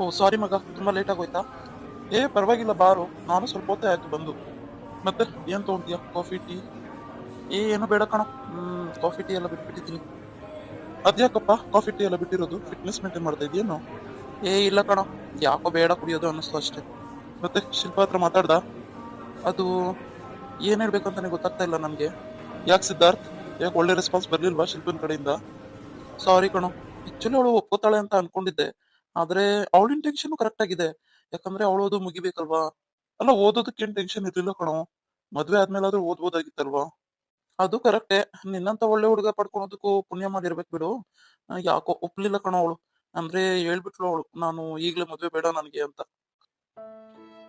ಓ ಸಾರಿ ಮಗ, ತುಂಬಾ ಲೇಟ್ ಆಗೋಯ್ತಾ? ಏ ಪರವಾಗಿಲ್ಲ ಬಾರು, ನಾನು ಸ್ವಲ್ಪ ಹೊತ್ತೇ ಆಯ್ತು ಬಂದು. ಮತ್ತೆ ಏನ್ ತಗೊಂತೀಯ, ಕಾಫಿ ಟೀ? ಏನು ಬೇಡ ಕಣೋ. ಕಾಫಿ ಟೀ ಎಲ್ಲ ಬಿಟ್ಬಿಟ್ಟಿದ್ದೀನಿ. ಅದ್ಯಾಕಪ್ಪ ಕಾಫಿ ಟೀ ಎಲ್ಲ ಬಿಟ್ಟಿರೋದು? ಫಿಟ್ನೆಸ್ ಮೇಂಟೈನ್ ಮಾಡ್ತಾ ಇದೀಯೇನೋ? ಏ ಇಲ್ಲ ಕಣೋ, ಯಾಕೋ ಬೇಡ ಕುಡಿಯೋದು ಅನ್ನಿಸ್ತು ಅಷ್ಟೇ. ಮತ್ತೆ ಶಿಲ್ಪ ಹತ್ರ ಮಾತಾಡ್ದ? ಅದು ಏನ್ ಹೇಳ್ಬೇಕಂತಾನೆ ಗೊತ್ತಾಗ್ತಾ ಇಲ್ಲ ನನ್ಗೆ. ಯಾಕೆ ಸಿದ್ಧಾರ್ಥ್, ಯಾಕೆ ಒಳ್ಳೆ ರೆಸ್ಪಾನ್ಸ್ ಬರ್ಲಿಲ್ವಾ ಶಿಲ್ಪನ್ ಕಡೆಯಿಂದ? ಸಾರಿ ಕಣೋ, ಆಕ್ಚುಲಿ ಅವಳು ಒಪ್ಕೋತಾಳೆ ಅಂತ ಅನ್ಕೊಂಡಿದ್ದೆ. ಆದ್ರೆ ಅವಳ ಇಂಟೆನ್ಷನ್ ಕರೆಕ್ಟ್ ಆಗಿದೆ. ಯಾಕಂದ್ರೆ ಅವಳು ಓದು ಮುಗಿಬೇಕಲ್ವಾ. ಅಲ್ಲ, ಓದೋದಕ್ಕೇನ್ ಟೆನ್ಷನ್ ಇರ್ಲಿಲ್ಲ ಕಣೋ. ಮದ್ವೆ ಆದ್ಮೇಲಾದ್ರೂ ಓದ್ಬೋದಾಗಿತ್ತಲ್ವಾ. ಅದು ಕರೆಕ್ಟೇ. ನಿನ್ನಂತ ಒಳ್ಳೆ ಹುಡುಗ ಪಡ್ಕೊಳೋದಕ್ಕೂ ಪುಣ್ಯ ಮಾಡಿರ್ಬೇಕು ಬಿಡು. ಯಾಕೋ ಒಪ್ಲಿಲ್ಲ ಕಣೋ ಅವಳು. ಅಂದ್ರೆ ಹೇಳ್ಬಿಟ್ಲು ಅವಳು, ನಾನು ಈಗ್ಲೇ ಮದ್ವೆ ಬೇಡ ನನ್ಗೆ ಅಂತ.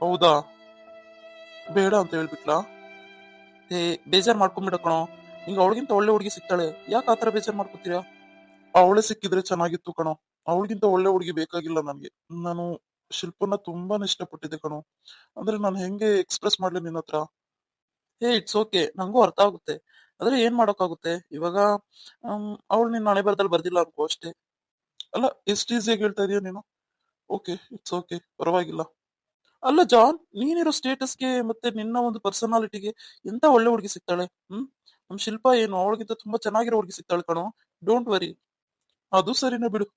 ಹೌದಾ? ಬೇಡ ಅಂತ ಹೇಳ್ಬಿಟ್ಲಾ? ಏ, ಬೇಜಾರ್ ಮಾಡ್ಕೊಂಬಿಡ ಕಣೋ. ನಿಂಗೆ ಅವಳಿಗಿಂತ ಒಳ್ಳೆ ಹುಡುಗಿ ಸಿಗ್ತಾಳೆ, ಯಾಕೆ ಆತರ ಬೇಜಾರ್ ಮಾಡ್ಕೊತೀರಾ? ಅವಳೇ ಸಿಕ್ಕಿದ್ರೆ ಚೆನ್ನಾಗಿತ್ತು ಕಣೋ. ಅವಳಿಗಿಂತ ಒಳ್ಳೆ ಹುಡುಗಿ ಬೇಕಾಗಿಲ್ಲ ನನ್ಗೆ. ನಾನು ಶಿಲ್ಪನ ತುಂಬಾನೇ ಇಷ್ಟಪಟ್ಟಿದ್ದೆ ಕಣೋ. ಅಂದ್ರೆ ನಾನು ಹೆಂಗೆ ಎಕ್ಸ್ಪ್ರೆಸ್ ಮಾಡ್ಲಿ ನಿನ್ನ ಹತ್ರ? ಹೇ, ಇಟ್ಸ್ ಓಕೆ, ನಂಗೂ ಅರ್ಥ ಆಗುತ್ತೆ. ಆದ್ರೆ ಏನ್ ಮಾಡೋಕ್ಕಾಗುತ್ತೆ ಇವಾಗ. ಅವಳು ನಿನ್ನ ಹಣೆ ಬರದಲ್ಲಿ ಬರ್ದಿಲ್ಲ ಅನ್ಕೋ ಅಷ್ಟೇ. ಅಲ್ಲ, ಎಷ್ಟು ಈಸಿಯಾಗಿ ಹೇಳ್ತಾ ಇದೀಯ ನೀನು. ಓಕೆ, ಇಟ್ಸ್ ಓಕೆ, ಪರವಾಗಿಲ್ಲ. ಅಲ್ಲ ಜಾನ್, ನೀನಿರೋ ಸ್ಟೇಟಸ್ಗೆ ಮತ್ತೆ ನಿನ್ನ ಒಂದು ಪರ್ಸನಾಲಿಟಿಗೆ ಎಂತ ಒಳ್ಳೆ ಹುಡುಗಿ ಸಿಗ್ತಾಳೆ. ನಮ್ ಶಿಲ್ಪ ಏನು ಅವಳಿಗಿಂತ ತುಂಬಾ ಚೆನ್ನಾಗಿರೋ ಹುಡುಗಿ ಸಿಗ್ತಾಳೆ ಕಣೋ. Don't worry. ಅದು ಸರಿನೇ ಬಿಡು.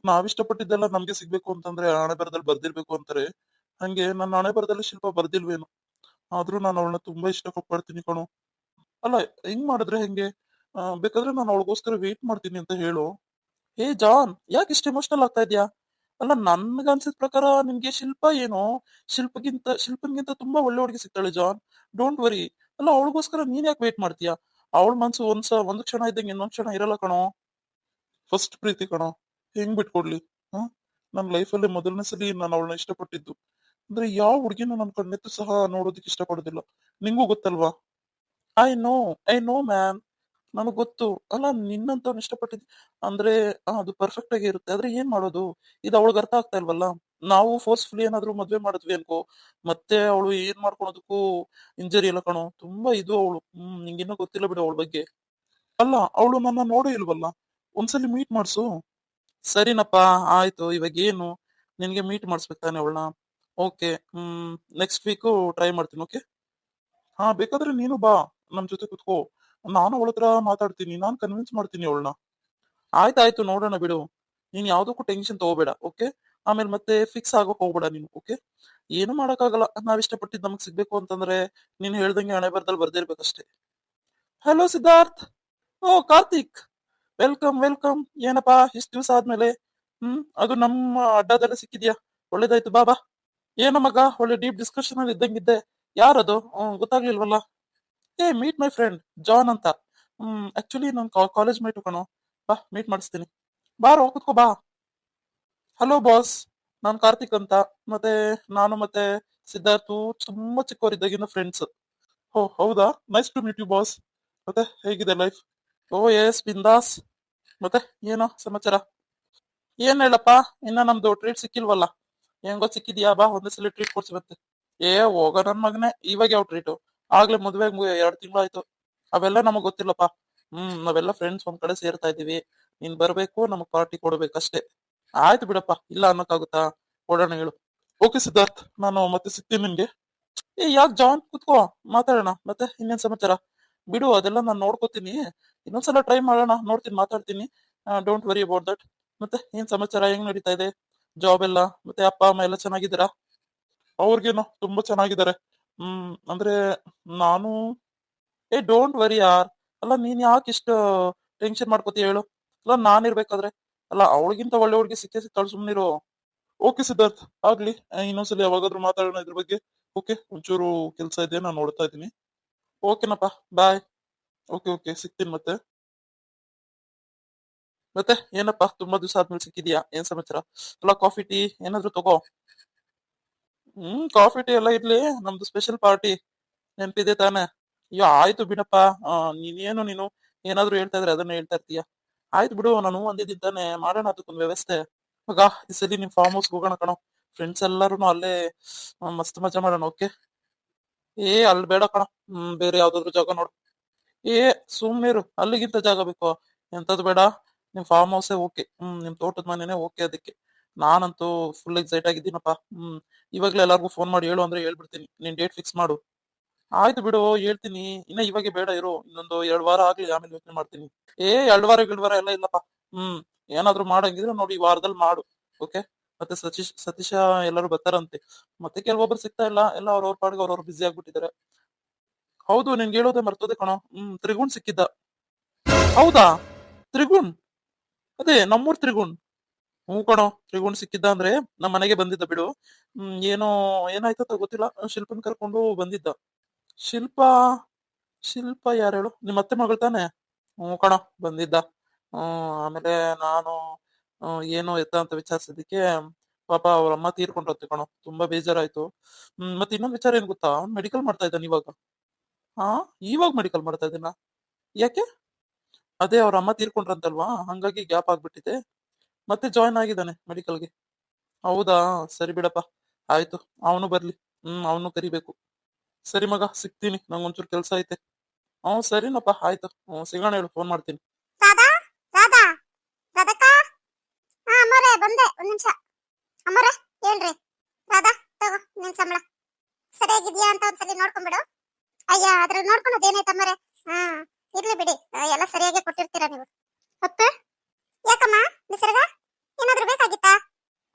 ನಾವಿಷ್ಟಪಟ್ಟಿದ್ದೆಲ್ಲ ನಮ್ಗೆ ಸಿಗ್ಬೇಕು ಅಂತಂದ್ರೆ ಹಣೆ ಬರದಲ್ಲಿ ಬರ್ದಿರ್ಬೇಕು ಅಂತಾರೆ. ಹಂಗೆ ನನ್ನ ಹಣೆ ಬರದಲ್ಲಿ ಶಿಲ್ಪ ಬರ್ದಿಲ್ವೇನು. ಆದ್ರೂ ನಾನು ಅವಳನ್ನ ತುಂಬಾ ಇಷ್ಟಪಡ್ತೀನಿ ಕಣೋ. ಅಲ್ಲ, ಹೆಂಗ್ ಮಾಡಿದ್ರೆ ಹೆಂಗೆ? ಬೇಕಾದ್ರೆ ನಾನು ಅವಳಿಗೋಸ್ಕರ ವೇಟ್ ಮಾಡ್ತೀನಿ ಅಂತ ಹೇಳು. ಹೇ ಜಾನ್, ಯಾಕೆ ಇಷ್ಟು ಎಮೋಷನಲ್ ಆಗ್ತಾ ಇದ್ಯಾ? ಅಲ್ಲ, ನನ್ಗ ಅನ್ಸಿದ ಪ್ರಕಾರ ನಿನ್ಗೆ ಶಿಲ್ಪ ಏನೋ ಶಿಲ್ಪನ್ಗಿಂತ ತುಂಬಾ ಒಳ್ಳೆ ಹುಡುಗಿ ಸಿಗ್ತಾಳೆ ಜಾನ್. Don't worry. ಅಲ್ಲ, ಅವಳಿಗೋಸ್ಕರ ನೀನ್ ಯಾಕೆ ವೇಟ್ ಮಾಡ್ತೀಯಾ? ಅವಳ ಮನ್ಸು ಒಂದು ಕ್ಷಣ ಇದ್ದಂಗೆ ಇನ್ನೊಂದ್ ಕ್ಷಣ ಇರಲ್ಲ ಕಣೋ. ಫಸ್ಟ್ ಪ್ರೀತಿ ಕಣೋ, ಹೆಂಗ್ ಬಿಟ್ಕೊಡ್ಲಿ? ಹ್ಮ್ ನನ್ನ ಲೈಫಲ್ಲಿ ಮೊದಲನೇ ಸಲಿ ನಾನು ಅವಳನ್ನ ಇಷ್ಟಪಟ್ಟಿದ್ದು. ಅಂದ್ರೆ ಯಾವ ಹುಡುಗಿನೂ ನನ್ನ ಕಣ್ಣೆತ್ತು ಸಹ ನೋಡೋದಕ್ಕೆ ಇಷ್ಟಪಡೋದಿಲ್ಲ. ನಿಂಗೂ ಗೊತ್ತಲ್ವಾ? I know, I know man. ನನಗ್ ಗೊತ್ತು. ಅಲ್ಲ, ನಿನ್ನಂತವ್ನ ಇಷ್ಟಪಟ್ಟಿದ್ ಅಂದ್ರೆ ಅದು ಪರ್ಫೆಕ್ಟ್ ಆಗಿ ಇರುತ್ತೆ. ಆದ್ರೆ ಏನ್ ಮಾಡೋದು? ಇದು ಅವಳಿಗೆ ಅರ್ಥ ಆಗ್ತಾ ಇಲ್ವಲ್ಲ. ನಾವು ಫೋರ್ಸ್ಫುಲಿ ಏನಾದ್ರು ಮದ್ವೆ ಮಾಡಿದ್ವಿ ಅನ್ಕೋ, ಮತ್ತೆ ಅವಳು ಏನ್ ಮಾಡ್ಕೊಳೋದಕ್ಕೂ ಇಂಜರಿ ಇಲ್ಲ ಕಣೋ. ತುಂಬಾ ಇದು ಅವಳು. ನಿಂಗಿನ್ನೂ ಗೊತ್ತಿಲ್ಲ ಬಿಡು ಅವಳ ಬಗ್ಗೆ. ಅಲ್ಲ, ಅವಳು ನನ್ನ ನೋಡೇ ಇಲ್ವಲ್ಲ. ಒಂದ್ಸಲಿ ಮೀಟ್ ಮಾಡ್ಸು. ಸರಿನಪ್ಪ, ಆಯ್ತು. ಇವಾಗ ಏನು, ನಿನ್ಗೆ ಮೀಟ್ ಮಾಡಿಸ್ಬೇಕು ತಾನೆ ಅವಳನ್ನ? ಓಕೆ. ನೆಕ್ಸ್ಟ್ ವೀಕು ಟ್ರೈ ಮಾಡ್ತೀನಿ. ಓಕೆ. ಹಾ, ಬೇಕಾದ್ರೆ ನೀನು ಬಾ, ನಮ್ ಜೊತೆ ಕುತ್ಕೋ. ನಾನು ಅವಳ ಹತ್ರ ಮಾತಾಡ್ತೀನಿ, ನಾನ್ ಕನ್ವಿನ್ಸ್ ಮಾಡ್ತೀನಿ ಅವಳನ್ನ. ಆಯ್ತಾಯ್ತು, ನೋಡೋಣ ಬಿಡು. ನೀನ್ ಯಾವ್ದಕ್ಕೂ ಟೆನ್ಷನ್ ತಗೋಬೇಡ. ಓಕೆ. ಆಮೇಲೆ ಮತ್ತೆ ಫಿಕ್ಸ್ ಆಗೋಕ್ ಹೋಗ್ಬೇಡ ನೀನು. ಓಕೆ. ಏನು ಮಾಡಕ್ಕಾಗಲ್ಲ, ನಾವ್ ಇಷ್ಟಪಟ್ಟಿದ್ ನಮಗ್ ಸಿಗ್ಬೇಕು ಅಂತಂದ್ರೆ ನೀನ್ ಹೇಳ್ದಂಗೆ ಹಣೆ ಬರ್ದಲ್ಲಿ ಬರ್ದಿರ್ಬೇಕಷ್ಟೇ. ಹಲೋ ಸಿದ್ಧಾರ್ಥ್. ಓ ಕಾರ್ತಿಕ್, ವೆಲ್ಕಮ್ ವೆಲ್ಕಮ್. ಏನಪ್ಪಾ ಇಷ್ಟ ದಿವಸ ಆದ್ಮೇಲೆ. ಅದು ನಮ್ಮ ಅಡ್ಡಾದಲ್ಲೇ ಸಿಕ್ಕಿದ್ಯಾ? ಒಳ್ಳೇದಾಯ್ತು, ಬಾ ಬಾ. ಏನೋ ಮಗ, ಒಳ್ಳೆ ಡೀಪ್ ಡಿಸ್ಕಷನ್ ಅಲ್ಲಿ ಇದ್ದಂಗಿದ್ದೆ. ಯಾರದು? ಗೊತ್ತಾಗ್ಲಿಲ್ವಲ್ಲ. ಏ, ಮೀಟ್ ಮೈ ಫ್ರೆಂಡ್ ಜಾನ್ ಅಂತ. ಆಕ್ಚುಲಿ ನನ್ ಕಾಲೇಜ್ ಮೇಟು ಕಣೋ. ಬಾ, ಮೀಟ್ ಮಾಡಿಸ್ತೀನಿ. ಬಾರೋ, ಕುತ್ಕೋ ಬಾ. ಹಲೋ ಬಾಸ್, ನಾನ್ ಕಾರ್ತಿಕ್ ಅಂತ. ಮತ್ತೆ ನಾನು ಮತ್ತೆ ಸಿದ್ಧಾರ್ಥು ತುಂಬಾ ಚಿಕ್ಕವರಿದ್ದಾಗಿನ ಫ್ರೆಂಡ್ಸ್. ಓ ಹೌದಾ? Nice to meet you boss. ಮತ್ತೆ ಹೇಗಿದೆ ಲೈಫ್? ಓ ಎಸ್, ಬಿಂದಾಸ್. ಮತ್ತೆ ಏನೋ ಸಮಾಚಾರ? ಏನ್ ಹೇಳಪ್ಪ, ಇನ್ನ ನಮ್ದು ಟ್ರೀಟ್ ಸಿಕ್ಕಿಲ್ವಲ್ಲ. ಹೆಂಗೋ ಸಿಕ್ಕಿದ್ಯಾ, ಬಾ ಒಂದೇ ಸಲ ಟ್ರೀಟ್ ಕೊಡ್ಸಿವಂತೆ. ಏ ಹೋಗ ನನ್ ಮಗನೇ, ಇವಾಗ ಯಾವ ಟ್ರೀಟು? ಆಗ್ಲೇ ಮದ್ವೆ 2 ತಿಂಗಳು ಆಯ್ತು. ಅವೆಲ್ಲ ನಮಗ್ ಗೊತ್ತಿಲ್ಲಪ್ಪ. ನಾವೆಲ್ಲ ಫ್ರೆಂಡ್ಸ್ ಒಂದ್ ಕಡೆ ಸೇರ್ತಾ ಇದೀವಿ. ನೀನ್ ಬರ್ಬೇಕು, ನಮಗ್ ಪಾರ್ಟಿ ಕೊಡ್ಬೇಕಷ್ಟೇ. ಆಯ್ತು ಬಿಡಪ್ಪ, ಇಲ್ಲ ಅನ್ನಕ್ಕಾಗುತ್ತಾ? ಕೊಡೋಣ ಹೇಳು. ಓಕೆ ಸಿದ್ಧಾರ್ಥ್, ನಾನು ಮತ್ತೆ ಸಿಗ್ತೀನಿ ನಿನ್ಗೆ. ಏ ಯಾಕೆ ಜಾನ್, ಕುತ್ಕೋ, ಮಾತಾಡೋಣ. ಮತ್ತೆ ಇನ್ನೇನ್ ಸಮಾಚಾರ? ಬಿಡು, ಅದೆಲ್ಲ ನಾನು ನೋಡ್ಕೋತೀನಿ. ಇನ್ನೊಂದ್ಸಲ ಟ್ರೈ ಮಾಡೋಣ, ನೋಡ್ತೀನಿ, ಮಾತಾಡ್ತೀನಿ. Don't worry about that. ಮತ್ತೆ ಏನ್ ಸಮಾಚಾರ, ಹೆಂಗ್ ನಡೀತಾ ಇದೆ ಜಾಬ್ ಎಲ್ಲ? ಮತ್ತೆ ಅಪ್ಪ ಅಮ್ಮ ಎಲ್ಲ ಚೆನ್ನಾಗಿದ್ದೀರಾ? ಅವ್ರಿಗೇನೋ ತುಂಬಾ ಚೆನ್ನಾಗಿದ್ದಾರೆ. ಅಂದ್ರೆ ನಾನು ಡೋಂಟ್ ವರಿ ಯಾರ್. ಅಲ್ಲ, ನೀನ್ ಯಾಕೆ ಇಷ್ಟ ಟೆನ್ಷನ್ ಮಾಡ್ಕೋತೀಯ ಹೇಳು? ಅಲ್ಲ, ನಾನಿರ್ಬೇಕಾದ್ರೆ. ಅಲ್ಲ, ಅವಳಿಗಿಂತ ಒಳ್ಳೆ ಹುಡುಗಿ ಸಿಕ್ಕೇ ಸಿಗ್ತಾಳು, ಸುಮ್ನಿರು. ಓಕೆ ಸಿದ್ಧಾರ್ಥ್, ಆಗ್ಲಿ. ಇನ್ನೊಂದ್ಸಲಿ ಯಾವಾಗಾದ್ರೂ ಮಾತಾಡೋಣ ಇದ್ರ ಬಗ್ಗೆ. ಓಕೆ, ಒಂಚೂರು ಕೆಲ್ಸ ಇದೆ, ನಾನು ನೋಡ್ತಾ ಇದ್ದೀನಿ. ಓಕೆನಪ್ಪ, ಬಾಯ್. ಓಕೆ ಓಕೆ, ಸಿಗ್ತೀನಿ ಮತ್ತೆ. ಮತ್ತೆ ಏನಪ್ಪಾ, ತುಂಬಾ ದಿವಸ ಆದ್ಮೇಲೆ ಸಿಕ್ಕಿದ್ಯಾ, ಏನ್ ಸಮಾಚಾರ? ಅಲ್ಲ, ಕಾಫಿ ಟೀ ಏನಾದ್ರು ತಗೋ. ಕಾಫಿ ಟೀ ಎಲ್ಲ ಇರ್ಲಿ, ನಮ್ದು ಸ್ಪೆಷಲ್ ಪಾರ್ಟಿ ನೆನ್ಪಿದೆ ತಾನೆ? ಅಯ್ಯೋ ಆಯ್ತು ಬಿಡಪ್ಪ. ನೀನು ಏನಾದ್ರು ಹೇಳ್ತಾ ಇದ್ರೆ ಅದನ್ನ ಹೇಳ್ತಾ ಇರ್ತೀಯ. ಆಯ್ತು ಬಿಡು, ನಾನು ಅಂದಿದ್ದೀನಿ ತಾನೆ, ಮಾಡೋಣ ಅದಕ್ಕೊಂದು ವ್ಯವಸ್ಥೆ. ಮಗ, ಈ ಸಲಿ ನಿಮ್ ಫಾರ್ಮ್ ಹೌಸ್ ಹೋಗೋಣ ಕಣೋ. ಫ್ರೆಂಡ್ಸ್ ಎಲ್ಲಾರು ಅಲ್ಲೇ ಮಸ್ತ್ ಮಜಾ ಮಾಡೋಣ. ಓಕೆ. ಅಲ್ಲಿ ಬೇಡ ಕಣೋ. ಬೇರೆ ಯಾವ್ದಾದ್ರು ಜಾಗ ನೋಡು. ಏ ಸುಮ್ನಿರು, ಅಲ್ಲಿಗಿಂತ ಜಾಗ ಬೇಕು? ಎಂತದ್ ಬೇಡ, ನಿಮ್ ಫಾರ್ಮ್ ಹೌಸೇ ಓಕೆ. ನಿಮ್ ತೋಟದ ಮನೆನೇ ಓಕೆ ಅದಕ್ಕೆ. ನಾನಂತೂ ಫುಲ್ ಎಕ್ಸೈಟ್ ಆಗಿದ್ದೀನಪ್ಪ. ಇವಾಗ್ಲೇ ಎಲ್ಲಾರ್ಗು ಫೋನ್ ಮಾಡಿ ಹೇಳು ಅಂದ್ರೆ ಹೇಳ್ಬಿಡ್ತೀನಿ. ನೀನ್ ಡೇಟ್ ಫಿಕ್ಸ್ ಮಾಡು. ಆಯ್ತು ಬಿಡು, ಹೇಳ್ತೀನಿ. ಇನ್ನ ಇವಾಗೆ ಬೇಡ ಇರು, ಇನ್ನೊಂದು 2 ವಾರ ಆಗ್ಲಿ, ಆಮೇಲೆ ಯೋಚನೆ ಮಾಡ್ತೀನಿ. 2 ವಾರ ಎಲ್ಲ ಇಲ್ಲಪ್ಪ. ಹ್ಮ್ ಏನಾದ್ರು ಮಾಡಂಗಿದ್ರೆ ನೋಡಿ, ಈ ವಾರದಲ್ಲಿ ಮಾಡು. ಓಕೆ. ಮತ್ತೆ ಸತೀಶ ಎಲ್ಲರೂ ಬರ್ತಾರಂತೆ. ಮತ್ತೆ ಕೆಲವೊಬ್ರು ಸಿಗ್ತಾ ಇಲ್ಲ, ಎಲ್ಲ ಅವ್ರವ್ರ ಪಾಡಿಗೆ ಅವ್ರವ್ರು ಬಿಸಿ ಆಗ್ಬಿಟ್ಟಿದ್ದಾರೆ. ಹೌದು, ನಿನ್ಗೆ ಹೇಳೋದೇ ಮರ್ತೋದೆ ಕಣೋ. ತ್ರಿಗುಣ್ ಸಿಕ್ಕಿದ್ದ. ಹೌದಾ? ತ್ರಿಗುಣ್? ಅದೇ ನಮ್ಮೂರ್ ತ್ರಿಗುಣ್. ಹ್ಞೂ ಕಣೋ, ತ್ರಿಗುಣ್ ಸಿಕ್ಕಿದ್ದ ಅಂದ್ರೆ ನಮ್ಮ ಮನೆಗೆ ಬಂದಿದ್ದ ಬಿಡು. ಏನೋ ಏನಾಯ್ತೋ ಗೊತ್ತಿಲ್ಲ, ಶಿಲ್ಪನ್ ಕರ್ಕೊಂಡು ಬಂದಿದ್ದ. ಶಿಲ್ಪ? ಶಿಲ್ಪ ಯಾರು ಹೇಳು? ನಿಮ್ಮ ಅತ್ತೆ ಮಗಳು ತಾನೆ? ಹ್ಞೂ ಕಣೋ, ಬಂದಿದ್ದ. ಆಮೇಲೆ ನಾನು ಏನು ಎತ್ತ ಅಂತ ವಿಚಾರಿಸಿದಕ್ಕೆ ಪಾಪ ಅವ್ರ ಅಮ್ಮ ತೀರ್ಕೊಂಡ್ರತ್ತೆ ಕಣೋ. ತುಂಬಾ ಬೇಜಾರಾಯ್ತು. ಮತ್ತೆ ಇನ್ನೊಂದ್ ವಿಚಾರ ಏನ್ ಗೊತ್ತಾ, ಅವ್ನು ಮೆಡಿಕಲ್ ಮಾಡ್ತಾ ಇದ್ದಾನೆ ಇವಾಗ. ಹಾ, ಇವಾಗ ಮೆಡಿಕಲ್ ಮಾಡ್ತಾ ಇದ್ದೀನ? ಯಾಕೆ? ಅದೇ ಅವ್ರ ಅಮ್ಮ ತೀರ್ಕೊಂಡ್ರಂತಲ್ವಾ, ಹಂಗಾಗಿ ಗ್ಯಾಪ್ ಆಗ್ಬಿಟ್ಟಿದೆ. ಮತ್ತೆ ಜಾಯ್ನ್ ಆಗಿದ್ದಾನೆ ಮೆಡಿಕಲ್ಗೆ. ಹೌದಾ? ಸರಿ ಬಿಡಪ್ಪ, ಆಯ್ತು. ಅವನು ಬರ್ಲಿ. ಅವನು ಕರಿಬೇಕು. ಸರಿ ಮಗ, ಸಿಗ್ತೀನಿ, ನಂಗೊಂಚೂರು ಕೆಲ್ಸ ಐತೆ. ಸರಿನಪ್ಪ, ಆಯ್ತು. ಸಿಗೋಣ ಹೇಳು, ಫೋನ್ ಮಾಡ್ತೀನಿ. ರಾಧಾ, ರಾಧಾ, ರಾಧಕ್ಕ. ಅಮ್ಮರೇ ಬಂದೆ, ಒಂದ್ ನಿಮಿಷ. ಅಮ್ಮರೇ ಹೇಳ್ರಿ. ರಾಧಾ, ತಗೋ ನಿನ್ ಸಂಬಳ. ಸರಿಯಾಗಿದ್ಯಾ ಅಂತ ಒಂದ್ಸಲಿ ನೋಡ್ಕೊಂಡ್ಬಿಡು. ಅಯ್ಯ, ಅದ್ರಲ್ಲಿ ನೋಡ್ಕೊಳೋದು ಏನಾಯ್ತು ಅಮ್ಮರೇ? ಇರ್ಲಿ ಬಿಡಿ, ಎಲ್ಲ ಸರಿಯಾಗಿ ಕೊಟ್ಟಿರ್ತೀರಾ ನೀವು. ಅತ್ತೆ? ಯಾಕಮ್ಮ ನಿಸರ್ಗ, ಏನಾದ್ರೂ ಬೇಕಾಗಿತ್ತಾ?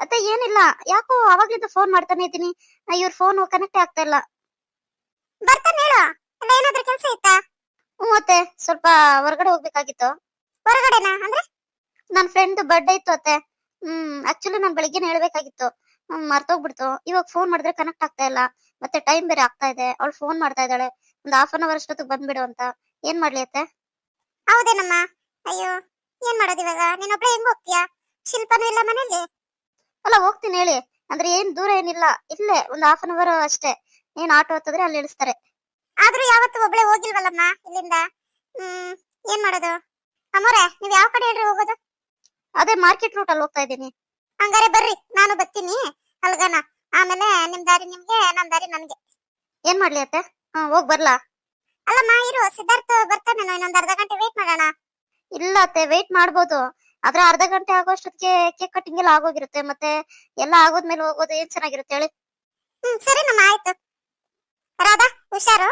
ಅತ್ತೆ ಏನಿಲ್ಲ, ಯಾಕೋ ಅವಾಗ್ಲಿಂದ ಫೋನ್ ಮಾಡ್ತಾನೆ ಇದ್ದೀನಿ, ಇವ್ರ ಫೋನ್ ಕನೆಕ್ಟ್ ಆಗ್ತಾ ಇಲ್ಲ. ಬರ್ತಾನೆ ಹೇಳು, ಅಲ್ಲ ಏನಾದ್ರೂ ಕೆಲಸ ಇತ್ತಾ? ಅತ್ತೆ, ಸ್ವಲ್ಪ ಹೊರಗಡೆ ಹೋಗ್ಬೇಕಾಗಿತ್ತು. ಹೊರಗಡೆನಾ ಅಂದ್ರೆ? ನನ್ನ ಫ್ರೆಂಡ್ ಬರ್ಡೇ ಇತ್ತು ಅತ್ತೆ. ಆಕ್ಚುಲಿ ನಾನು ಬೆಳಿಗ್ಗೆ ಹೇಳ್ಬೇಕಾಗಿತ್ತು, ಮರ್ತೋಗ್ಬಿಡ್ತು. ಇವಾಗ ಫೋನ್ ಮಾಡಿದ್ರೆ ಕನೆಕ್ಟ್ ಆಗ್ತಾ ಇಲ್ಲ, ಮತ್ತೆ ಟೈಮ್ ಬೇರೆ ಆಗ್ತಾ ಇದೆ. ಅವಳು ಫೋನ್ ಮಾಡ್ತಾ ಇದ್ದಾಳೆ, ಒಂದು ½ ಅಷ್ಟೊತ್ತಿಗೆ ಬಂದ್ಬಿಡು ಅಂತ. ಏನ್ ಮಾಡ್ಲಿ ಅತ್ತೆ? ಹೌದೇನಮ್ಮ? ಅಯ್ಯೋ, ಏನ್ ಮಾಡೋದು ಇವಾಗ? ನೀನೊಬ್ಳೆ ಹೆಂಗ್ ಹೋಗ್ತೀಯಾ? ಶಿಲ್ಪನೂ ಇಲ್ಲ ಮನೇಲಿ? ಅಲ್ಲ, ಹೋಗ್ತೀನಿ ಹೇಳಿ. ಅಂದ್ರೆ ಏನ್ ದೂರ ಏನಿಲ್ಲ, ಇಲ್ಲೇ ಒಂದು ½ ಅಷ್ಟೇ. ಏನ್ ಆಟೋ ಹತ್ತಿದ್ರೆ ಅಲ್ಲಿ ಇಳಿಸ್ತಾರೆ. ಆದ್ರೂ ಯಾವತ್ತು ಒಬ್ಳೆ ಹೋಗಿಲ್ವಲ್ಲಮ್ಮ ಇಲ್ಲಿಂದ. ಏನ್ ಮಾಡೋದು? ಅಮ್ಮೋರೆ, ನೀವ್ ಯಾವ ಕಡೆ ಹೇಳ್ರಿ ಹೋಗೋದು? ಅದೇ ಮಾರ್ಕೆಟ್ ರೂಟ್ ಅಲ್ಲಿ ಹೋಗ್ತಾ ಇದ್ದೀನಿ. ಹಂಗಾರೆ ಬರ್ರಿ, ನಾನು ಬರ್ತೀನಿ ಅಲ್ಗನ. ಆಮೇಲೆ ನಿಮ್ ದಾರಿ ನಿಮ್ಗೆ, ನಮ್ ದಾರಿ ನನ್ಗೆ. ಏನ್ ಮಾಡ್ಲಿ ಅತ್ತೆ? ಹೋಗ್ ಬರ್ಲಾ? ಅಲ್ಲಮ್ಮ ಇರು, ಸಿದ್ಧಾರ್ಥ ಬರ್ತಾನೆ, ಇನ್ನೊಂದ್ ಅರ್ಧ ಗಂಟೆ ವೇಟ್ ಮಾಡೋಣ. ಇಲ್ಲ ಅತ್ತೆ, ವೇಟ್ ಮಾಡ್ಬೋದು, ಆದ್ರೆ ಅರ್ಧ ಗಂಟೆ ಆಗೋಷ್ಟೊತ್ತಿಗೆ ಕೇಕ್ ಕಟ್ಟಿಂಗ್ ಎಲ್ಲ ಆಗೋಗಿರುತ್ತೆ. ಮತ್ತೆ ಎಲ್ಲ ಆಗೋದ್ಮೇಲೆ ಹೋಗೋದು ಏನ್ ಚೆನ್ನಾಗಿರುತ್ತೆ ಹೇಳಿ? ಸರಿ ನಮ್ಮ, ಆಯ್ತು. ರಾಧಾ, ಹುಷಾರು.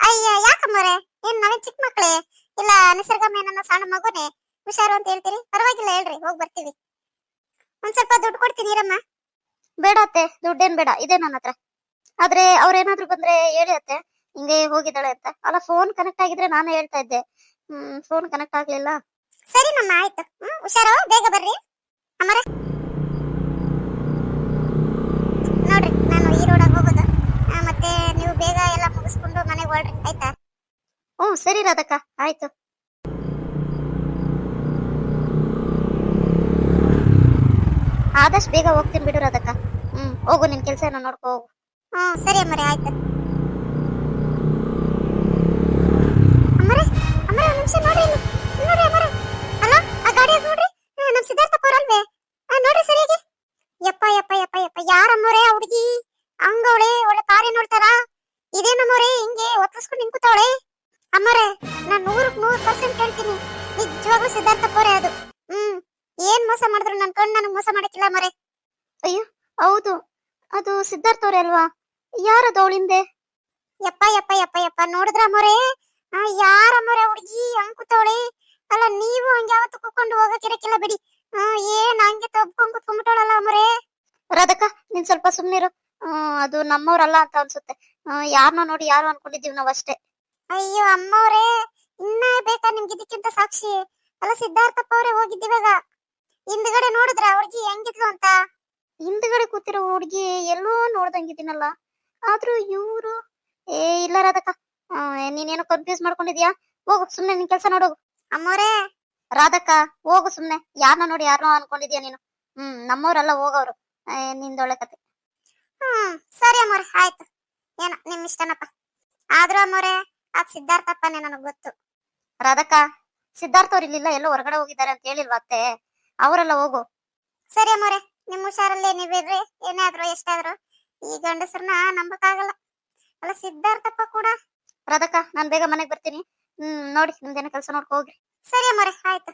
ಅಯ್ಯ, ಯಾಕಮ್ಮರೆ? ಏನ್ ನಾವೇನ್ ಚಿಕ್ಕ ಮಕ್ಳೇ? ಇಲ್ಲ ನಿಸರ್ಗಮ್ಮ ನನ್ನ ಸಣ್ಣ ಮಗುನೇ, ಹುಷಾರು ಅಂತ ಹೇಳ್ತೀರಿ? ಪರವಾಗಿಲ್ಲ, ಹೇಳ್ರಿ, ಹೋಗ್ ಬರ್ತೀವಿ. ಒಂದ್ ಸ್ವಲ್ಪ ದುಡ್ಡು ಕೊಡ್ತೀನಿ ಇರಮ್ಮ. ಬೇಡ ಅತ್ತೆ, ದುಡ್ಡೇನ್ ಬೇಡ, ಇದೆ ನನ್ನ ಹತ್ರ. ಆದ್ರೆ ಅವ್ರೇನಾದ್ರು ಬಂದ್ರೆ ಹೇಳಿ ಅತ್ತೆ, ಹಿಂಗೆ ಹೋಗಿದ್ದಾಳೆ ಅಂತ. ಅಲ್ಲ, ಫೋನ್ ಕನೆಕ್ಟ್ ಆಗಿದ್ರೆ ನಾನು ಹೇಳ್ತಾ ಇದ್ದೆ. ಫೋನ್ ಕನೆಕ್ಟ್ ಆಗ್ಲಿಲ್ಲ. ಸರಿ ನಮ್ಮ, ಆಯ್ತು. ಹುಷಾರು, ಬೇಗ ಬರ್ರಿ ಅಮ್ಮರ. ನೋಡ್ರಿ, ನಾನು ಈ ರೋಡಾಗ ಹೋಗೋದು. ಮತ್ತೆ ನೀವು ಬೇಗ ಎಲ್ಲ ಮುಗಿಸ್ಕೊಂಡು ಮನೆಗೆ ಹೊರಡ್ರಿ, ಆಯ್ತಾ? ಸರಿ ರಾಧಕ್ಕ, ಆಯ್ತು. ಆದಷ್ಟು ಬೇಗ ಹೋಗ್ತೀನಿ ಬಿಡು ರಾಧಕ್ಕ. ಹೋಗು, ನಿನ್ ಕೆಲಸ ಏನೋ ನೋಡ್ಕೋ ಹೋಗು. ಸರಿ ಅಮ್ಮರೇ, ಆಯ್ತು. ಅಮ್ಮರೇ, ಅಮ್ಮರೇ, ಒಂದ್ ನಿಮಿಷ ನೋಡ್ರಿ ಇಲ್ಲಿ. ನೋಡಿ ಅಮ್ಮರೇ, ಅಲ್ಲ ಆ ಗಾಡಿಯಾಗ ನೋಡ್ರಿ, ನಮ್ ಸಿದ್ಧಾರ್ಥಪ್ಪ ಅವ್ರಲ್ವೇ? ನೋಡ್ರಿ ಸರಿಯಾಗಿ. ಯಪ್ಪ ಯಪ್ಪ ಯಪ್ಪ ಯಪ್ಪ, ಯಾರಮ್ಮರೇ ಆ ಹುಡುಗಿ? ಹಂಗವಳೆ, ಒಳ್ಳೆ ಪಾರಿ ನೋಡ್ತಾರ. ಇದೇನಮ್ಮರೇ ಹಿಂಗೆ ಒತ್ತಿಸ್ಕೊಂಡು ನಿಂತ್ಕೋತಾವಳೆ? ಅಮ್ಮರೇ, ನಾನ್ 100% ಹೇಳ್ತೀನಿ, ನಿಜವಾಗ್ಲೂ ಸಿದ್ಧಾರ್ಥಪ್ಪ ಅವರೇ ಅದು. ಏನ್ ಮೋಸ ಮಾಡಿದ್ರು ನನ್ ಕಣ್ಣು ನನಗ್ ಮೋಸ ಮಾಡಕ್ಕಿಲ್ಲ ಮರೆ. ಅಯ್ಯೋ, ಹೌದು, ಅದು ಸಿದ್ಧಾರ್ಥ ಅವ್ರೆ ಅಲ್ವಾ? ಯಾರದು ಅವಳಿಂದೆ? ಯಪ್ಪ ಯಪ್ಪ ಯಪ್ಪ ಯಪ್ಪ, ನೋಡಿದ್ರ ಮೊರೆ? ಯಾರಮ್ಮರೆ ಹುಡುಗಿ ಹಂಗ್ ಕೂತವಳೆ? ಅಲ್ಲ, ನೀವು ಹಂಗೆ ಯಾವತ್ತು ಕೂತ್ಕೊಂಡು ಹೋಗಕ್ಕಿರಕ್ಕಿಲ್ಲ ಬಿಡಿ. ಏನ್ ಹಂಗೆ ತಬ್ಕೊಂಡ್ ಕುತ್ಕೊಂಡ್ಬಿಟ್ಟವಳಲ್ಲ ಅಮ್ಮರೆ. ರಾಧಕ್ಕ, ನೀನ್ ಸ್ವಲ್ಪ ಸುಮ್ನಿರು. ಅದು ನಮ್ಮವ್ರಲ್ಲ ಅಂತ ಅನ್ಸುತ್ತೆ. ಯಾರನ್ನೋ ನೋಡಿ ಯಾರು ಅನ್ಕೊಂಡಿದೀವಿ ನಾವ್ ಅಷ್ಟೇ. ಅಯ್ಯೋ ಅಮ್ಮವ್ರೆ, ಇನ್ನ ಬೇಕಾ ನಿಮ್ಗೆ ಇದಕ್ಕಿಂತ ಸಾಕ್ಷಿ? ಅಲ್ಲ, ಸಿದ್ಧಾರ್ಥಪ್ಪ ಅವರೇ ಹೋಗಿದ್ದಿವಾಗ. ಹಿಂದ್ಗಡೆ ನೋಡಿದ್ರ ಹುಡುಗಿ ಹೆಂಗಿದ್ಲು ಅಂತ? ಹಿಂದ್ಗಡೆ ಕೂತಿರೋ ಹುಡುಗಿ ಎಲ್ಲೋ ನೋಡ್ದಂಗಿದ್ದೀನಲ್ಲ, ಆದ್ರೂ ಇವ್ರು ಇಲ್ಲ ರಾಧಕ್ಕ, ನೀನೇನೋ ಕನ್ಫ್ಯೂಸ್ ಮಾಡ್ಕೊಂಡಿದ್ಯಾ. ಹೋಗು, ಸುಮ್ನೆ ನಿನ್ ಕೆಲ್ಸ ನೋಡೋಗು. ಅಮ್ಮವ್ರೆ, ರಾಧಕ್ಕ ಹೋಗು ಸುಮ್ನೆ, ಯಾರನ್ನ ನೋಡಿ ಯಾರನ್ನೋ ಅನ್ಕೊಂಡಿದ್ಯಾ ನೀನು. ನಮ್ಮವ್ರಲ್ಲ, ಹೋಗವ್ರು. ನಿಂದೊಳ್ಳೆ ಕತೆ. ಸರಿ ಅಮ್ಮವ್ರೆ, ಆಯ್ತು. ಏನ ನಿಮ್ ಇಷ್ಟನಪ್ಪ. ಆದ್ರೂ ಅಮ್ಮವ್ರೆ, ಆ ಸಿದ್ಧಾರ್ಥಪ್ಪನೇ ನನಗ್ ಗೊತ್ತು. ರಾಧಕ್ಕ, ಸಿದ್ಧಾರ್ಥ ಅವ್ರು ಇಲ್ಲಿಲ್ಲ, ಎಲ್ಲೋ ಹೊರಗಡೆ ಹೋಗಿದ್ದಾರೆ ಅಂತ ಹೇಳಿಲ್ವಾ ಅತ್ತೆ? ಅವರೆಲ್ಲ ಹೋಗು. ಸರಿ ಅಮ್ಮವ್ರೆ, ನಿಮ್ ಹುಷಾರಲ್ಲೇ ನೀವಿರ್ರಿ. ಏನೇ ಆದ್ರೂ ಎಷ್ಟಾದ್ರು ಈ ಗಂಡಸರನ್ನ ನಂಬಕ್ಕಾಗಲ್ಲ. ಅಲ್ಲ, ಸಿದ್ಧಾರ್ಥಪ್ಪ ಕೂಡ. ರಾಧಕ್ಕ, ನಾನ್ ಬೇಗ ಮನೆಗ್ ಬರ್ತೀನಿ. ನೋಡಿ, ನಿಮ್ದೇನೋ ಕೆಲಸ ನೋಡ್ಕೊ ಹೋಗ್ರಿ. ಸರಿ ಅಮ್ಮವ್ರೆ, ಆಯ್ತು.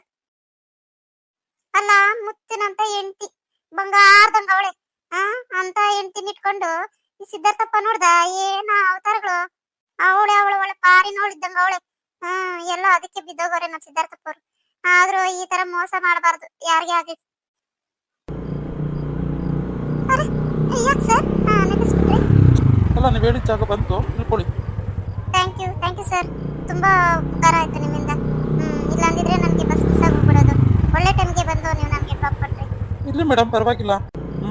ಅಲ್ಲ, ಮುತ್ತಿನಂತ ಹೆಂಡತಿ ನೋಡ್ಕೊಂಡು ಈ ಸಿದ್ಧಾರ್ಥಪ್ಪ ನೋಡ್ದ ಏನ ಅವತಾರಗಳು. ಅವಳೆ ಒಳ್ಳೆ ಪಾರಿ ನೋಡಿದ್ದಂಗ ಅವಳೆ. ಎಲ್ಲ ಅದಕ್ಕೆ ಬಿದ್ದೋಗೋರೆ ನಮ್ ಸಿದ್ಧಾರ್ಥಪ್ಪ ಅವ್ರು. ಆದ್ರೂ ಈ ತರ ಮೋಸ ಮಾಡಬಾರ್ದು ಯಾರಿಗೆ ಆಗ್ಲಿ. ಅರೆ ಯಾಕೆ ಸರ್ ನೆನೆಸ್ಬಿಟ್ರಿ? ಅಲ್ಲ, ನೀವು ಹೇಳಿದ ಜಾಗ ಬಂತು, ನಿಲ್ಕೊಳ್ಳಿ. Thank you sir. ತುಂಬಾ ಉಪಕಾರ ಆಯ್ತು ನಿಮ್ಮಿಂದ. ಇಲ್ಲ ಅಂದಿದ್ರೆ ನಮ್ಗೆ ಬಸ್ ಮಿಸ್ ಆಗೋಗ್ಬಿಡೋದು. ಒಳ್ಳೆ ಟೈಮ್ಗೆ ಬಂದು ನೀವು ನಮ್ಗೆ ಡ್ರಾಪ್ ಕೊಟ್ರಿ. ಇಲ್ಲಿ ಮೇಡಮ್ ಪರವಾಗಿಲ್ಲ.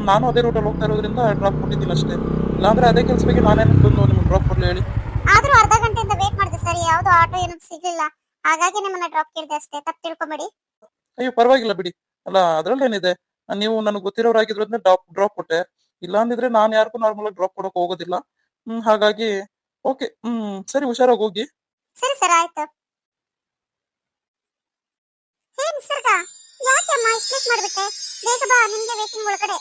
ನಾನು ಅದೇ ರೂಟಲ್ಲಿ ಹೋಗ್ತಾ ಇರೋದ್ರಿಂದ ಡ್ರಾಪ್ ಕೊಟ್ಟಿದ್ದೀನಿ ಅಷ್ಟೇ. ಇಲ್ಲಾಂದ್ರೆ ಅದೇ ಕೆಲಸಕ್ಕೆ ನಾನೇನು ಬಂದು ನಿಮ್ಗೆ ಡ್ರಾಪ್ ಕೊಡಲಿ ಹೇಳಿ. ಆದ್ರೂ ಅರ್ಧ ಗಂಟೆಯಿಂದ ವೇಟ್ ಮಾಡಿದೆ ಸರ್, ಯಾವ್ದು ಆಟೋ ಏನೂ ಸಿಗ್ಲಿಲ್ಲ. ಹಾಗಾಗಿ ನಿಮ್ಮನ್ನ ಡ್ರಾಪ್ ಕೇಳಿದೆ ಅಷ್ಟೇ, ತಪ್ಪು ತಿಳ್ಕೊಬೇಡಿ. ಅಯ್ಯೋ ಪರವಾಗಿಲ್ಲ ಬಿಡಿ. ಅಲ್ಲ ಅದ್ರಲ್ಲೇನಿದೆ, ನೀವು ನನಗೆ ಗೊತ್ತಿರೋರಾಗಿದ್ರಿಂದ ಡ್ರಾಪ್ ಕೊಟ್ಟೆ. ಇಲ್ಲ ಅಂದಿದ್ರೆ ನಾನು ಯಾರಿಗೂ ನಾರ್ಮಲ್ ಆಗಿ ಡ್ರಾಪ್ ಕೊಡೋಕೆ ಹೋಗೋದಿಲ್ಲ. ಹಾಗಾಗಿ ಓಕೆ. ಸರಿ, ಹುಷಾರಾಗಿ ಹೋಗಿ. ಸರಿ ಸರ್, ಆಯ್ತು. ಹೇ ನಿಸರ್ಗ, ಯಾಕೆ ಅಮ್ಮ ಇಷ್ಟು ಮಾಡ್ಬಿಟ್ಟೆ? ಬೇಗ ಬಾ, ನಿಮ್ಗೆ ವೇಟಿಂಗ್ ಒಳಗಡೆ.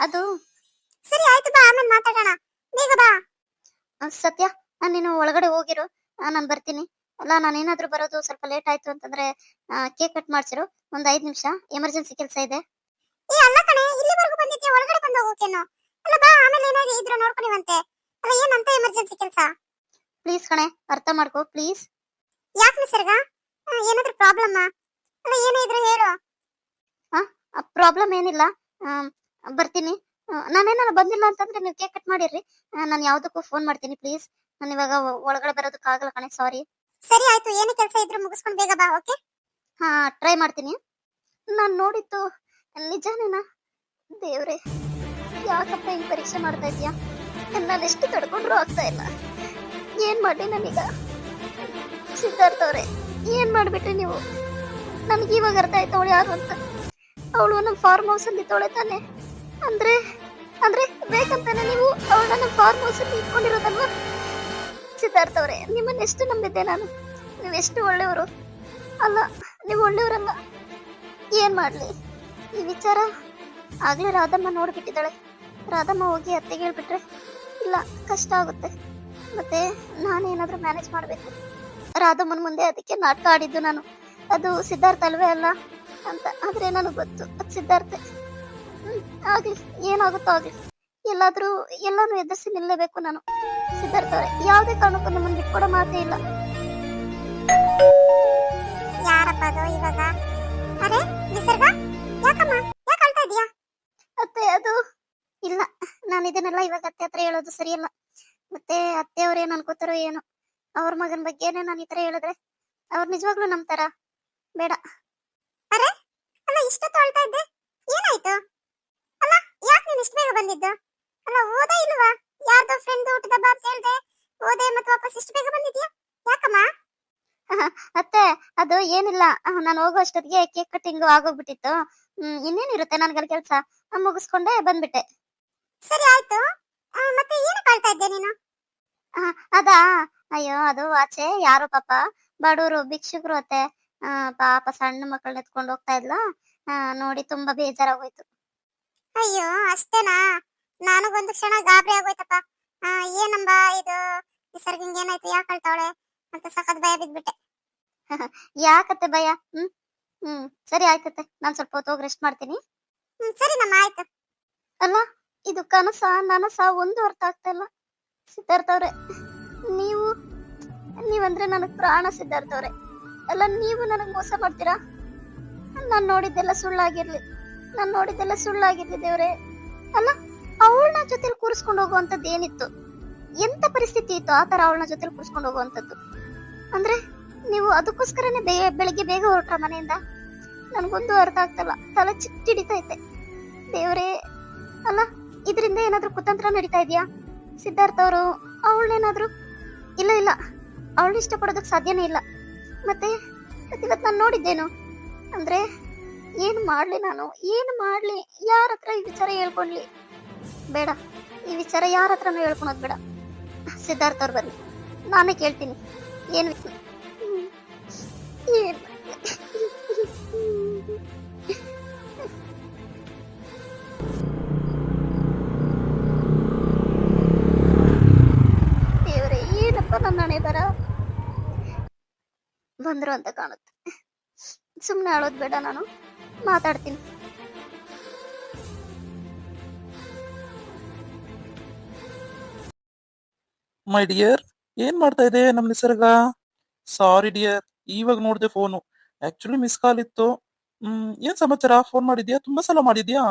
ಅದು ಸರಿ ಆಯ್ತು, ಬಾ ಆಮೇಲೆ ಮಾತಾಡೋಣ. ಬೇಗ ಬಾ. ಸತ್ಯ, ನೀನು ಒಳಗಡೆ ಹೋಗಿರು, ನಾನು ಬರ್ತೀನಿ. ಅಲ್ಲ, ನಾನೇನಾದ್ರೂ ಬರೋದು ಸ್ವಲ್ಪ ಲೇಟ್ ಆಯ್ತು ಅಂತಂದ್ರೆ ಕೇಕ್ ಕಟ್ ಮಾಡ್ಸಿರು. ಒಂದ್ 5 ನಿಮಿಷ ಎಮರ್ಜೆನ್ಸಿ ಕೆಲಸ ಇದೆ. ಏ ಅಲ್ಲ ಕಣೆ, ಇಲ್ಲಿವರೆಗೂ ಬಂದಿದ್ಯಾ, ಒಳಗಡೆ ಬಂದು ಹೋಗೋಕೇನು? ಅಲ್ಲ ಬಾ, ಆಮೇಲೆ ಏನಾದ್ರು ಇದ್ರು ನೋಡ್ಕೊಂಡಿವಂತೆ. ಅಲ್ಲ ಏನಂತ ಎಮರ್ಜೆನ್ಸಿ ಕೆಲಸ? ಪ್ಲೀಸ್ ಕಣೆ, ಅರ್ಥ ಮಾಡ್ಕೋ ಪ್ಲೀಸ್. ಯಾಕೆ ನಿಸರ್ಗ, ಏನಾದ್ರೂ ಪ್ರಾಬ್ಲಮ್? ಅಲ್ಲ ಏನೇ ಇದ್ರು ಹೇಳು. ಪ್ರಾಬ್ಲಮ್ ಏನಿಲ್ಲ, ಬರ್ತೀನಿ. ನಾನೇನಾದ್ರು ಬಂದಿಲ್ಲ ಅಂತಂದ್ರೆ ನೀವು ಕೇಕ್ ಕಟ್ ಮಾಡಿರ್ರಿ. ನಾನು ಯಾವ್ದಕ್ಕೂ ಫೋನ್ ಮಾಡ್ತೀನಿ ಪ್ಲೀಸ್. ನಾನು ಇವಾಗ ಒಳಗಡೆ ಬರೋದಕ್ಕಾಗಲ್ಲ ಕಣೆ, ಸಾರಿ. ಸರಿ ಆಯ್ತು, ಏನೇ ಕೆಲಸ ಇದ್ರು ಮುಗಿಸ್ಕೊಂಡು ಬೇಗ ಬಾ, ಓಕೆ? ಟ್ರೈ ಮಾಡ್ತೀನಿ. ನಾನು ನೋಡಿದ್ದು ನಿಜಾನೇನಾ? ದೇವ್ರೆ, ಯಾಕಪ್ಪ ಹಿಂಗ್ ಪರೀಕ್ಷೆ ಮಾಡ್ತಾ ಇದೀಯಾ? ನಾನು ಎಷ್ಟು ತಡ್ಕೊಂಡ್ರು ಆಗ್ತಾ ಇಲ್ಲ. ಏನ್ ಮಾಡಿ ನಾನೀಗ? ಸಿದ್ಧಾರ್ಥ ಅವ್ರೆ, ಏನ್ ಮಾಡ್ಬಿಟ್ರಿ ನೀವು? ನನ್ಗೆ ಇವಾಗ ಅರ್ಥ ಆಯ್ತು ಅವಳು ಯಾರು ಅಂತ. ಅವಳು ನಮ್ಮ ಫಾರ್ಮ್ ಹೌಸ್ ಅಲ್ಲಿ ಇದ್ದವಳೆ ತಾನೆ? ಅಂದ್ರೆ ಅಂದ್ರೆ ಬೇಕಂತಾನೆ ನೀವು ಅವಳನ್ನ ನಮ್ಮ ಫಾರ್ಮ್ ಹೌಸ್ ಅಲ್ಲಿ ಇಟ್ಕೊಂಡಿರೋದಲ್ವಾ? ಸಿದ್ಧಾರ್ಥ ಅವ್ರೆ, ನಿಮ್ಮನ್ನ ಎಷ್ಟು ನಂಬಿದ್ದೆ ನಾನು. ನೀವು ಎಷ್ಟು ಒಳ್ಳೆಯವರು. ಅಲ್ಲ, ನೀವು ಒಳ್ಳೆಯವರಲ್ಲ. ಏನ್ ಮಾಡ್ಲಿ ಈ ವಿಚಾರ? ಆಗ್ಲೇ ರಾಧಮ್ಮ ನೋಡ್ಬಿಟ್ಟಿದ್ದಾಳೆ. ರಾಧಮ್ಮ ಹೋಗಿ ಅತ್ತೆಗೆ ಹೇಳ್ಬಿಟ್ರೆ ಇಲ್ಲ, ಕಷ್ಟ ಆಗುತ್ತೆ. ಮತ್ತೆ ನಾನೇನಾದ್ರೂ ಮ್ಯಾನೇಜ್ ಮಾಡ್ಬೇಕು. ರಾಧಮ್ಮನ ಮುಂದೆ ಅದಕ್ಕೆ ನಾಟಕ ಆಡಿದ್ದು ನಾನು. ಅದು ಸಿದ್ಧಾರ್ಥ ಅಲ್ವೇ ಅಲ್ಲ ಅಂತ. ಆದ್ರೆ ನನಗೆ ಗೊತ್ತು ಅದು ಸಿದ್ಧಾರ್ಥ. ಆಗ್ಲಿ, ಏನಾಗುತ್ತೋ ಆಗ್ಲಿ. ಎಲ್ಲಾನು ಎದುರಿಸಿ ನಿಲ್ಲಬೇಕು ನಾನು. ಸಿದ್ಧಾರ್ಥ ಅವರೇ, ಯಾವುದೇ ಕಾರಣಕ್ಕೂ ನಮ್ಮನ್ನು ಬಿಟ್ಕೊಡೋ ಮಾತೇ ಇಲ್ಲ. ಯಾರಪ್ಪ ಅದು ಇವಾಗ? ಅರೆ ನಿಸರ್ಗ, ಯಾಕಮ್ಮ ಯಾಕೆ ಅಳ್ತಾ ಇದೀಯಾ? ಅತ್ತೆ, ಅದು ಇಲ್ಲ, ನಾನು ಇದನ್ನೆಲ್ಲ ಇವಾಗ ಅತ್ತೆ ಹತ್ರ ಹೇಳೋದು ಸರಿಯಲ್ಲ. ಮತ್ತೆ ಅತ್ತೆಯವ್ರೇನು ಅನ್ಕೋತಾರೋ ಏನೋ. ಅವ್ರ ಮಗನ ಬಗ್ಗೆನೇ ನಾನು ಈ ತರ ಹೇಳಿದ್ರೆ ಅವ್ರು ನಿಜವಾಗ್ಲೂ ನಂಬ್ತಾರ? ಬೇಡ. ಅರೆ ಅಲ್ಲ, ಇಷ್ಟೊತ್ತು ಅಳ್ತಾ ಇದ್ದೆ, ಏನಾಯ್ತು? ಅಲ್ಲ ಯಾಕೆ ನೀನು ಇಷ್ಟು ಬೇಗ ಬಂದಿದ್ದು? ಅಲ್ಲ ಓದೇ ಇಲ್ವಾ? ಯಾರ್ದೋ ಫ್ರೆಂಡ್ ಊಟದ ಬಾ ಅಂತ ಹೇಳ್ದೆ, ಓದೆ ಮತ್ತೆ ವಾಪಸ್ ಇಷ್ಟು ಬೇಗ ಬಂದಿದ್ಯಾ? ಯಾಕಮ್ಮ? ಅತ್ತೆ, ಅದು ಏನಿಲ್ಲ, ನಾನು ಹೋಗೋ ಅಷ್ಟೊತ್ತಿಗೆ ಕೇಕ್ ಕಟ್ಟಿಂಗ್ ಆಗೋಗ್ಬಿಟ್ಟಿತ್ತು. ಇನ್ನೇನಿರುತ್ತೆ ನನ್ಗಲ್ಲಿ ಕೆಲಸ, ಮುಗಿಸ್ಕೊಂಡೆ ಬಂದ್ಬಿಟ್ಟೆ. ಸರಿ ಆಯ್ತು, ಮತ್ತೆ ಏನಕ್ಕೆ ಅಳ್ತಾ ಇದ್ದೆ ನೀನು? ಅದಾ, ಅಯ್ಯೋ ಅದು ಆಚೆ ಯಾರೋ ಪಾಪ ಬಡವರು ಭಿಕ್ಷುಕರು ಅತ್ತೆ. ಪಾಪ ಸಣ್ಣ ಮಕ್ಕಳನ್ನ ಎತ್ಕೊಂಡು ಹೋಗ್ತಾ ಇದ್ಲ, ನೋಡಿ ತುಂಬಾ ಬೇಜಾರಾಗೋಯ್ತು. ಅಯ್ಯೋ ಅಷ್ಟೇನಾ? ನನಗೊಂದು ಕ್ಷಣ ಗಾಬರಿ ಆಗೋಯ್ತಪ್ಪ. ಏನಂಬ ಇದು ನಿಸರ್ಗಂಗೆ ಏನಾಯ್ತು, ಯಾಕೆ ಅಳ್ತಾವಳೆ ಅಂತ ಸಖತ್ ಭಯ ಬಿದ್ಬಿಟ್ಟೆ. ಯಾಕತ್ತೆ ಭಯ? ಸರಿ ಆಯ್ತತ್ತೆ, ನಾನು ಸ್ವಲ್ಪ ಹೊತ್ತು ಹೋಗಿ ರೆಸ್ಟ್ ಮಾಡ್ತೀನಿ. ಸರಿ ನಮ್ಮ ಆಯ್ತು. ಅಲ್ಲ ಇದು ಕನಸ ನನಸ ಒಂದು ಅರ್ಥ ಆಗ್ತಾ ಇಲ್ಲ. ಸಿದ್ಧಾರ್ಥ ಅವ್ರೆ, ನೀವಂದ್ರೆ ನನಗ್ ಪ್ರಾಣ. ಸಿದ್ಧಾರ್ಥ ಅವ್ರೆ, ಅಲ್ಲ ನೀವು ನನಗ್ ಮೋಸ ಮಾಡ್ತೀರಾ? ನಾನ್ ನೋಡಿದ್ದೆಲ್ಲ ಸುಳ್ಳಾಗಿರ್ಲಿ ದೇವ್ರೆ. ಅಲ್ಲ ಅವಳನ್ನ ಜೊತೆಲಿ ಕೂರಿಸ್ಕೊಂಡು ಹೋಗುವಂತದ್ದು ಏನಿತ್ತು? ಎಂತ ಪರಿಸ್ಥಿತಿ ಇತ್ತು ಆ ತರ ಅವಳನ್ನ ಜೊತೆಲಿ ಕೂರಿಸ್ಕೊಂಡು ಹೋಗುವಂತದ್ದು? ಅಂದ್ರೆ ನೀವು ಅದಕ್ಕೋಸ್ಕರನೇ ಬೆಳಿಗ್ಗೆ ಬೇಗ ಹೊರಟ್ರ ಮನೆಯಿಂದ? ನನ್ಗೊಂದು ಅರ್ಥ ಆಗ್ತಲ್ಲ, ತಲೆ ಚಿಟ್ಟಿಡಿತೈತೆ ದೇವ್ರೆ. ಅಲ್ಲ ಇದರಿಂದ ಏನಾದ್ರೂ ಕುತಂತ್ರ ನಡೀತಾ ಇದೆಯಾ? ಸಿದ್ಧಾರ್ಥ ಅವರು ಅವಳನ್ನೇನಾದ್ರೂ ಇಲ್ಲ ಅವಳು ಇಷ್ಟಪಡೋದಕ್ಕೆ ಸಾಧ್ಯನೇ ಇಲ್ಲ. ಮತ್ತೆ ಇವತ್ತು ನಾನು ನೋಡಿದ್ದೇನು ಅಂದ್ರೆ, ಏನು ಮಾಡ್ಲಿ ನಾನು? ಯಾರ ಹತ್ರ ಈ ವಿಚಾರ ಹೇಳ್ಕೊಂಡ್ಲಿ? ಬೇಡ, ಈ ವಿಚಾರ ಯಾರ ಹತ್ರನೂ ಹೇಳ್ಕೊಳೋದು ಬೇಡ. ಸಿದ್ಧಾರ್ಥ ಅವ್ರು ಬನ್ನಿ, ನಾನೇ ಕೇಳ್ತೀನಿ. ಏನು ದೇವ್ರೆ, ಏನಪ್ಪ ನನ್ನ ಹಣೆ ಬರ? ಬಂದ್ರು ಅಂತ ಕಾಣುತ್ತೆ. ಸುಮ್ಮನೆ ಅಳೋದು ಬೇಡ, ನಾನು ಮಾತಾಡ್ತೀನಿ. ಮೈ ಡಿಯರ್, ಏನ್ ಮಾಡ್ತಾ ಇದೆ ನಮ್ ನಿಸರ್ಗ? ಸಾರಿ ಡಿಯರ್, ಇವಾಗ ನೋಡ್ದೆ ಫೋನು. ಆಕ್ಚುಲಿ ಮಿಸ್ ಕಾಲ್ ಇತ್ತು. ಏನ್ ಸಮಾಚಾರ? ಫೋನ್ ಮಾಡಿದ್ಯಾ? ತುಂಬಾ ಸಲ ಮಾಡಿದ್ಯಾ?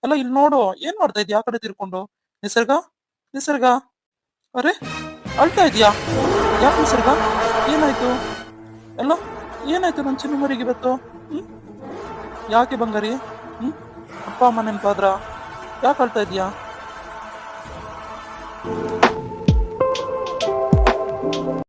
ಅಲ್ಲ ಇಲ್ಲಿ ನೋಡು, ಏನ್ ಮಾಡ್ತಾ ಇದ್ಯಾ ಆ ಕಡೆ ತಿರ್ಕೊಂಡು? ನಿಸರ್ಗ, ನಿಸರ್ಗ, ಅರೆ ಅಳ್ತಾ ಇದ್ಯಾ? ಯಾಕೆ ನಿಸರ್ಗ? ಏನಾಯ್ತು? ಅಲ್ಲ, ಏನಾಯ್ತು ನನ್ ಚಿನ್ನ ಮರಿಗೆ ಇವತ್ತು? ಹ್ಮ್ ಯಾಕೆ ಬಂಗಾರಿ? ಹ್ಮ್ ಅಪ್ಪ ಅಮ್ಮ ನೆನ್ಪಾದ್ರ? ಯಾಕೆ ಅಳ್ತಾ ಇದ್ಯಾ?